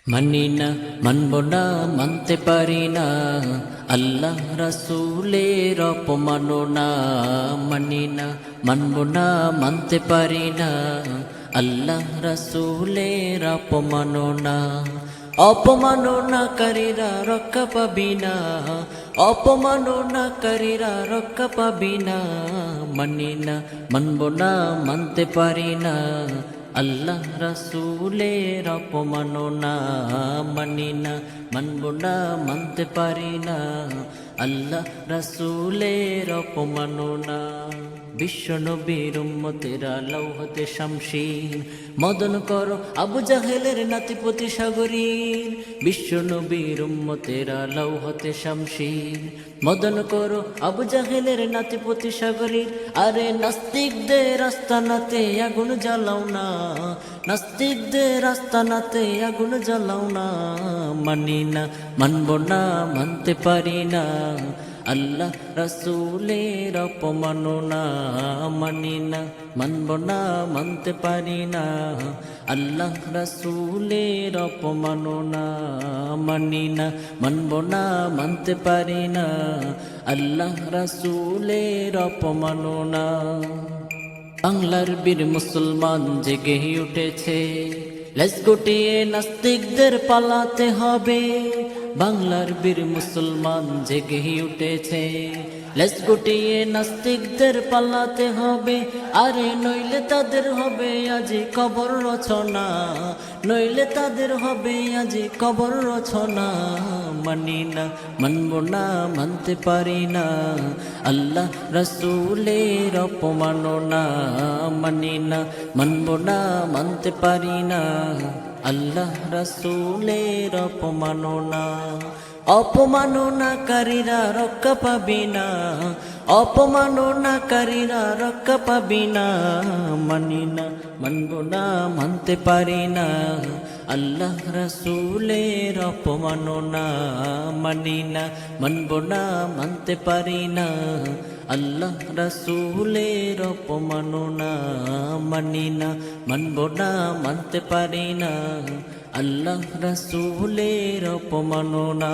মানি না, মানব না, মানতে পারি না আল্লাহ রাসূলের অপমাননা। মানি না, মানব না, মানতে পারি না আল্লাহ রাসূলের অপমাননা। অপমাননাকারীরা রক্ষা পাবি না, অপমাননাকারীরা রক্ষা পাবি না। মানি না, মানব না, মানতে পারি না আল্লাহ রাসূলের অপমাননা। মানি না, মানব না, মানতে পারি না আল্লাহ রাসূলের অপমাননা। বিশ্ব নবীর উম্মতেরা লৌহতে শামশীর মদন করো আবু জাহেলের নাতিপতি সাগরীর। বিশ্ব নবীর উম্মতেরা লৌহতে শামশীর মদন করো আবু জাহেলের নাতিপতি সাগরীর। আরে নাস্তিকদের আস্তানাতে আগুন জ্বালাও না, নাস্তিকদের আস্তানাতে আগুন জ্বালাও না। মানি না, মানব না, মানতে পারি না আল্লাহ রাসূলের অপমাননা। মানি না, মানব না, মানতে পারি না আল্লাহ রাসূলের অপমাননা। মানি না, মানব না, মানতে পারি না আল্লাহ রাসূলের অপমাননা। বাংলার বীর মুসলমান জেগে উঠেছে, লেজ গুটিয়ে নাস্তিকদের পালাতে হবে। বাংলার বীর মুসলমান জেগে উঠেছে, লেজ গুটিয়ে নাস্তিকদের পালাতে হবে। আরে নইলে তাদের হবে আজি কবর রচনা, নইলে তাদের হবে আজি কবর রচনা। মানি না, মানব না, মানতে পারি না আল্লাহ রাসূলের অপমাননা। মানি না, মানব না, মানতে পারি না আল্লাহ রাসূলের অপমাননা। অপমাননাকারীরা রক্ষা পাবি না, অপমাননাকারীরা রক্ষা পাবি না। মানি না, মানব না, মানতে পারি না আল্লাহ রাসূলের অপমাননা। মানি না, মানব না, মানতে পারি না আল্লাহ রাসূলের অপমাননা। মানি না, মানব না, মানতে পারি না আল্লাহ রাসূলের অপমাননা।